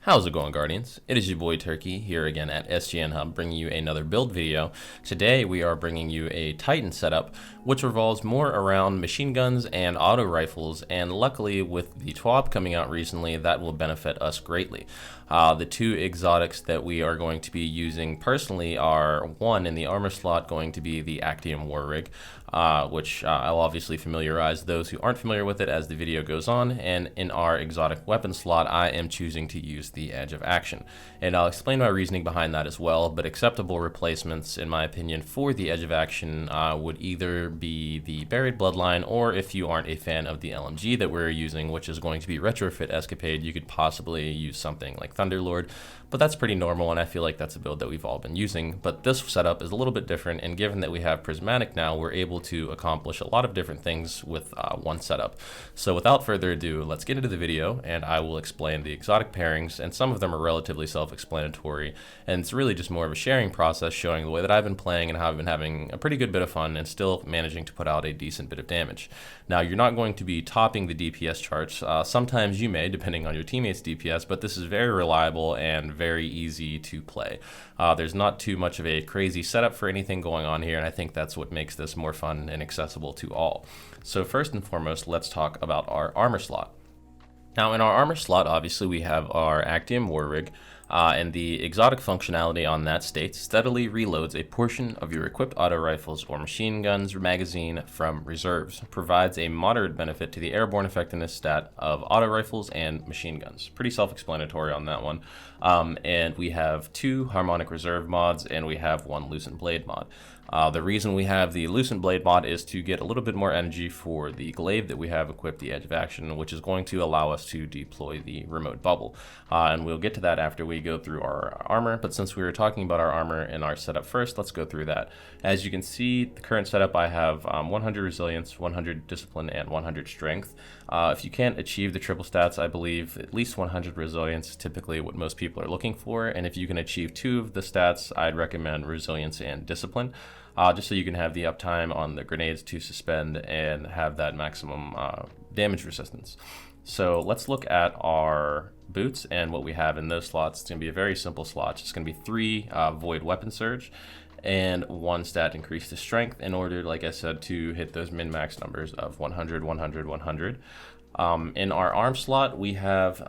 How's it going, Guardians? It is your boy Turkey here again at SGN Hub, bringing you another build video. Today we are bringing you a Titan setup, which revolves more around machine guns and auto rifles, and luckily with the TWAB coming out recently, that will benefit us greatly. The two exotics that we are going to be using personally are, one, in the armor slot, going to be the Actium war rig, which I'll obviously familiarize those who aren't familiar with it as the video goes on, and in our exotic weapon slot, I am choosing to use the Edge of Action. And I'll explain my reasoning behind that as well, but acceptable replacements, in my opinion, for the Edge of Action would either be the Buried Bloodline, or if you aren't a fan of the LMG that we're using, which is going to be Retrofit Escapade, you could possibly use something like Thunderlord, but that's pretty normal, and I feel like that's a build that we've all been using. But this setup is a little bit different, and given that we have Prismatic now, we're able to accomplish a lot of different things with one setup. So without further ado, let's get into the video, and I will explain the exotic pairings, and some of them are relatively self-explanatory, and it's really just more of a sharing process showing the way that I've been playing and how I've been having a pretty good bit of fun and still managing to put out a decent bit of damage. Now, you're not going to be topping the DPS charts. Sometimes you may, depending on your teammates' DPS, but this is very reliable and very easy to play. There's not too much of a crazy setup for anything going on here, and I think that's what makes this more fun and accessible to all. So first and foremost, let's talk about our armor slot. Now, in our armor slot, obviously, we have our Actium war rig, and the exotic functionality on that states steadily reloads a portion of your equipped auto rifles or machine guns magazine from reserves. Provides a moderate benefit to the airborne effectiveness stat of auto rifles and machine guns. Pretty self-explanatory on that one. And we have two harmonic reserve mods, and we have one loosened blade mod. The reason we have the loosened blade mod is to get a little bit more energy for the glaive that we have equipped, the Edge of Action, which is going to allow us to deploy the remote bubble. And we'll get to that after we go through our armor, but since we were talking about our armor and our setup first, let's go through that. As you can see, the current setup, I have 100 resilience, 100 discipline, and 100 strength. If you can't achieve the triple stats, I believe at least 100 resilience is typically what most people are looking for, and if you can achieve two of the stats, I'd recommend resilience and discipline. Just so you can have the uptime on the grenades to suspend and have that maximum damage resistance. So let's look at our boots and what we have in those slots. It's going to be a very simple slot. It's going to be 3 Void Weapon Surge and 1 stat increase to strength in order, like I said, to hit those min-max numbers of 100, 100, 100. In our arm slot, we have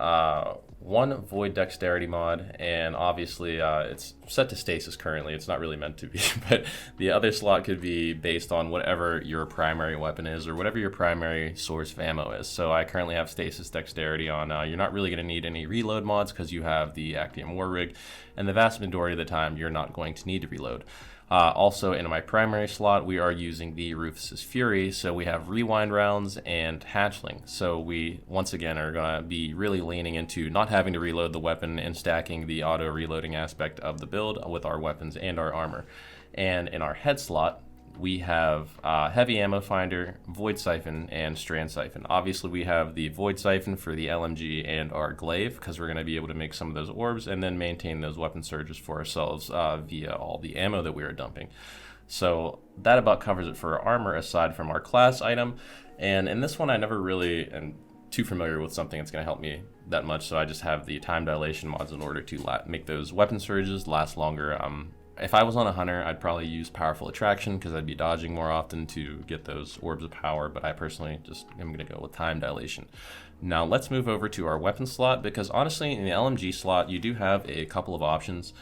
1 Void Dexterity mod, and obviously it's set to stasis currently. It's not really meant to be, but the other slot could be based on whatever your primary weapon is or whatever your primary source of ammo is. So I currently have stasis dexterity on. You're not really going to need any reload mods because you have the Actium war rig, and the vast majority of the time you're not going to need to reload. Also, in my primary slot, we are using the Rufus's Fury, so we have rewind rounds and hatchling. So we, once again, are going to be really leaning into not having to reload the weapon and stacking the auto reloading aspect of the build with our weapons and our armor. And in our head slot, we have Heavy Ammo Finder, Void Siphon, and Strand Siphon. Obviously, we have the Void Siphon for the LMG and our glaive, because we're going to be able to make some of those orbs and then maintain those weapon surges for ourselves via all the ammo that we are dumping. So that about covers it for our armor, aside from our class item. And in this one, I never really am too familiar with something that's going to help me that much, so I just have the time dilation mods in order to make those weapon surges last longer. If I was on a hunter, I'd probably use Powerful Attraction because I'd be dodging more often to get those orbs of power, but I personally just am going to go with Time Dilation. Now let's move over to our weapon slot, because honestly in the LMG slot you do have a couple of options.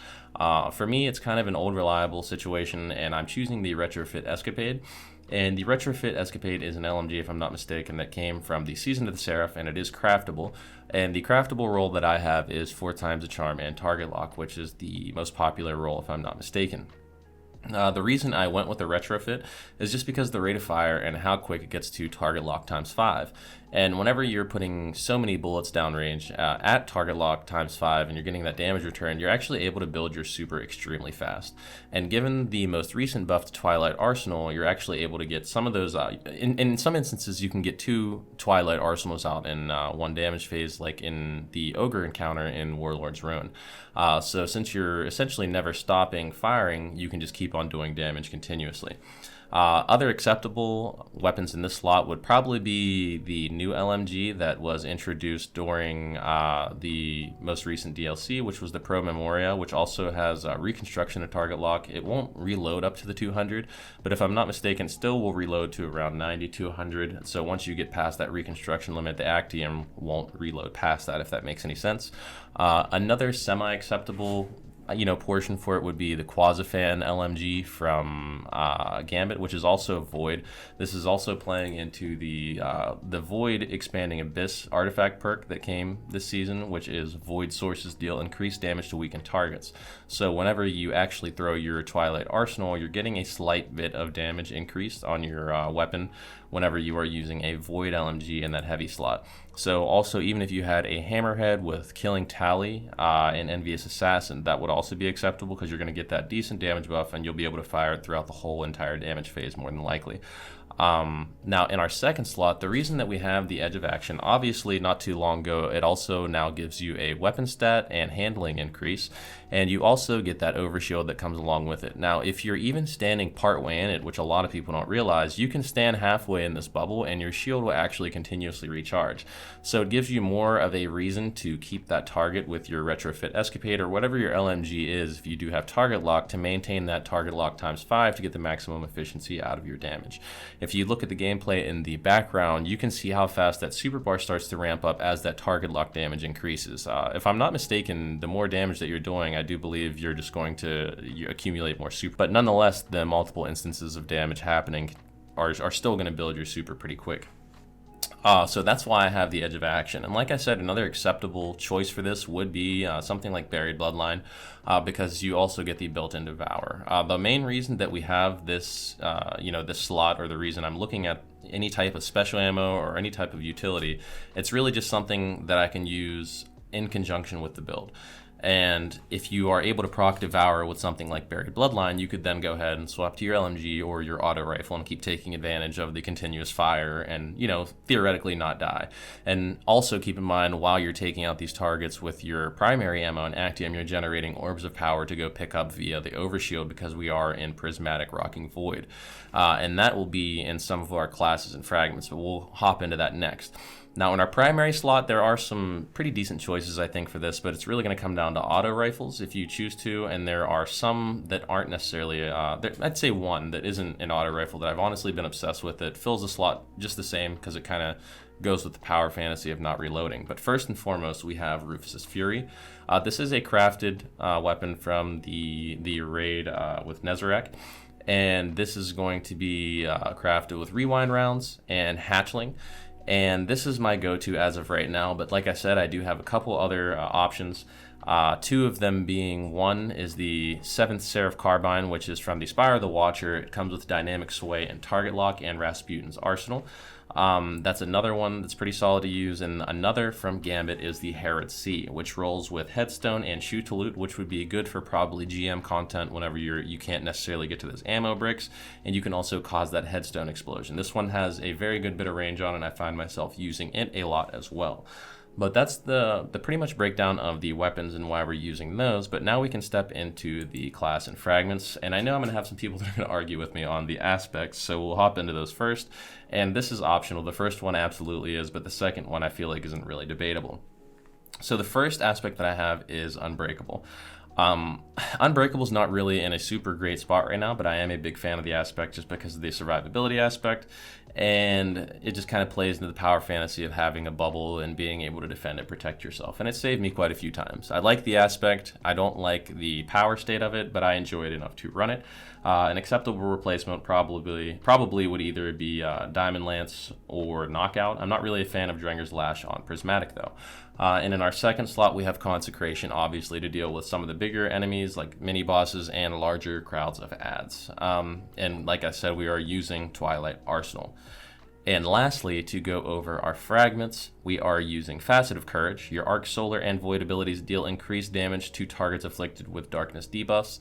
For me, it's kind of an old reliable situation, and I'm choosing the Retrofit Escapade. And the Retrofit Escapade is an LMG, if I'm not mistaken, that came from the Season of the Seraph, and it is craftable. And the craftable role that I have is 4 times the charm and target lock, which is the most popular role, if I'm not mistaken. The reason I went with the retrofit is just because the rate of fire and how quick it gets to target lock times 5. And whenever you're putting so many bullets downrange at target lock times 5 and you're getting that damage return, you're actually able to build your super extremely fast. And given the most recent buff to Twilight Arsenal, you're actually able to get some of those in some instances you can get 2 Twilight Arsenals out in 1 damage phase, like in the Ogre encounter in Warlord's Ruin. So since you're essentially never stopping firing, you can just keep on doing damage continuously. Other acceptable weapons in this slot would probably be the new LMG that was introduced during the most recent DLC, which was the Pro Memoria, which also has reconstruction of target lock. It won't reload up to the 200, but if I'm not mistaken, still will reload to around 90 to 100. So once you get past that reconstruction limit, the Actium won't reload past that, if that makes any sense. Another semi-acceptable portion for it would be the Quasifan LMG from Gambit, which is also Void. This is also playing into the Void Expanding Abyss artifact perk that came this season, which is Void sources deal increased damage to weakened targets. So whenever you actually throw your Twilight Arsenal, you're getting a slight bit of damage increased on your weapon whenever you are using a Void LMG in that heavy slot. So also, even if you had a Hammerhead with Killing Tally and Envious Assassin, that would also be acceptable because you're going to get that decent damage buff and you'll be able to fire it throughout the whole entire damage phase more than likely. Now, in our second slot, the reason that we have the Edge of Action, obviously not too long ago, it also now gives you a weapon stat and handling increase, and you also get that overshield that comes along with it. Now, if you're even standing partway in it, which a lot of people don't realize, you can stand halfway in this bubble and your shield will actually continuously recharge. So it gives you more of a reason to keep that target with your retrofit escapade or whatever your LMG is, if you do have target lock, to maintain that target lock times 5 to get the maximum efficiency out of your damage. If you look at the gameplay in the background, you can see how fast that super bar starts to ramp up as that target lock damage increases. If I'm not mistaken, the more damage that you're doing, I do believe you're just going to accumulate more super. But nonetheless, the multiple instances of damage happening are still going to build your super pretty quick. So that's why I have the Edge of Action. And like I said, another acceptable choice for this would be something like Buried Bloodline, because you also get the built-in Devour. The main reason that we have this, this slot, or the reason I'm looking at any type of special ammo or any type of utility, it's really just something that I can use in conjunction with the build. And if you are able to proc Devour with something like Buried Bloodline, you could then go ahead and swap to your LMG or your auto rifle and keep taking advantage of the continuous fire and, theoretically not die. And also keep in mind, while you're taking out these targets with your primary ammo and Actium, you're generating orbs of power to go pick up via the overshield, because we are in Prismatic Rocking Void. And that will be in some of our classes and fragments, but we'll hop into that next. Now, in our primary slot, there are some pretty decent choices, I think, for this, but it's really going to come down to auto rifles if you choose to, and there are some that aren't necessarily, I'd say one that isn't an auto rifle that I've honestly been obsessed with. It fills the slot just the same because it kind of goes with the power fantasy of not reloading. But first and foremost, we have Rufus's Fury. This is a crafted weapon from the raid with Nezarec. And this is going to be crafted with rewind rounds and hatchling. And this is my go-to as of right now, but like I said, I do have a couple other options. Two of them being, one is the 7th Seraph Carbine, which is from the Spire of the Watcher. It comes with dynamic sway and target lock and Rasputin's Arsenal. That's another one that's pretty solid to use. And another from Gambit is the Herod C, which rolls with Headstone and Shoot to Loot, which would be good for probably GM content whenever you can't necessarily get to those ammo bricks, and you can also cause that Headstone explosion. This one has a very good bit of range on it, and I find myself using it a lot as well. But that's the pretty much breakdown of the weapons and why we're using those. But now we can step into the class and fragments. And I know I'm going to have some people that are going to argue with me on the aspects, so we'll hop into those first. And this is optional. The first one absolutely is, but the second one I feel like isn't really debatable. So the first aspect that I have is Unbreakable. Unbreakable is not really in a super great spot right now, but I am a big fan of the aspect just because of the survivability aspect, and it just kind of plays into the power fantasy of having a bubble and being able to defend and protect yourself, and it saved me quite a few times. I like the aspect. I don't like the power state of it, but I enjoy it enough to run it. An acceptable replacement probably would either be Diamond Lance or Knockout. I'm not really a fan of Drenger's Lash on Prismatic, though. And in our second slot, we have Consecration, obviously, to deal with some of the bigger enemies like mini bosses and larger crowds of ads. And like I said, we are using Twilight Arsenal. And lastly, to go over our fragments, we are using Facet of Courage. Your Arc, Solar, and Void abilities deal increased damage to targets afflicted with darkness debuffs.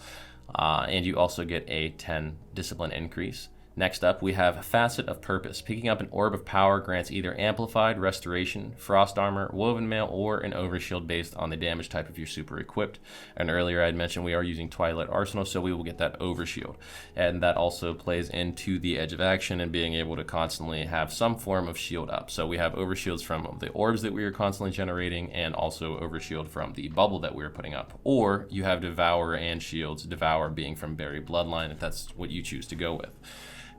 And you also get a 10 discipline increase. Next up, we have Facet of Purpose. Picking up an Orb of Power grants either Amplified, Restoration, Frost Armor, Woven Mail, or an Overshield based on the damage type of your super equipped. And earlier I had mentioned we are using Twilight Arsenal, so we will get that Overshield. And that also plays into the edge of action and being able to constantly have some form of shield up. So we have Overshields from the orbs that we are constantly generating, and also Overshield from the bubble that we are putting up. Or you have Devour and Shields, Devour being from Berry Bloodline, if that's what you choose to go with.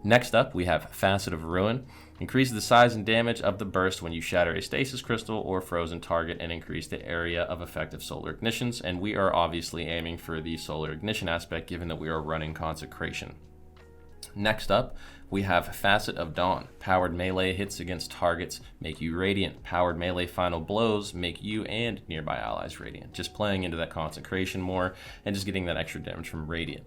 Next up, we have Facet of Ruin. Increase the size and damage of the burst when you shatter a stasis crystal or frozen target, and increase the area of effective solar ignitions. And we are obviously aiming for the solar ignition aspect, given that we are running Consecration. Next up, we have Facet of Dawn. Powered melee hits against targets make you radiant. Powered melee final blows make you and nearby allies radiant. Just playing into that Consecration more and just getting that extra damage from radiant.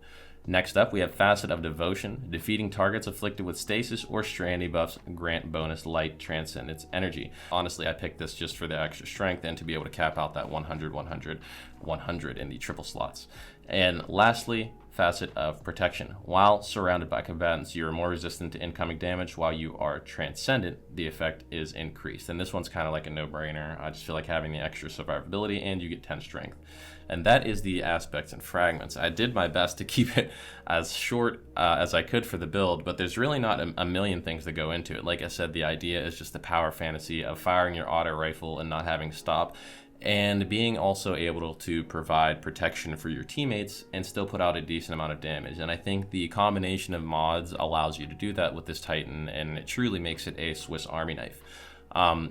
Next up, we have Facet of Devotion. Defeating targets afflicted with stasis or strand debuffs grant bonus light transcendence energy. Honestly, I picked this just for the extra strength and to be able to cap out that 100, 100, 100 in the triple slots. And lastly, Facet of Protection. While surrounded by combatants, you are more resistant to incoming damage. While you are transcendent, the effect is increased. And this one's kind of like a no-brainer. I just feel like having the extra survivability, and you get 10 strength. And that is the aspects and fragments. I did my best to keep it as short as I could for the build, but there's really not a million things that go into it. Like I said, the idea is just the power fantasy of firing your auto rifle and not having to stop, and being also able to provide protection for your teammates and still put out a decent amount of damage. And I think the combination of mods allows you to do that with this Titan, and it truly makes it a Swiss Army knife.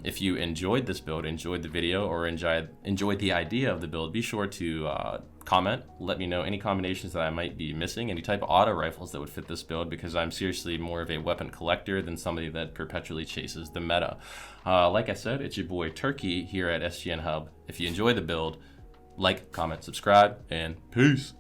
If you enjoyed this build, enjoyed the video, or enjoyed the idea of the build, be sure to comment. Let me know any combinations that I might be missing, any type of auto rifles that would fit this build, because I'm seriously more of a weapon collector than somebody that perpetually chases the meta. Like I said, it's your boy Turkey here at SGN Hub. If you enjoy the build, like, comment, subscribe, and peace.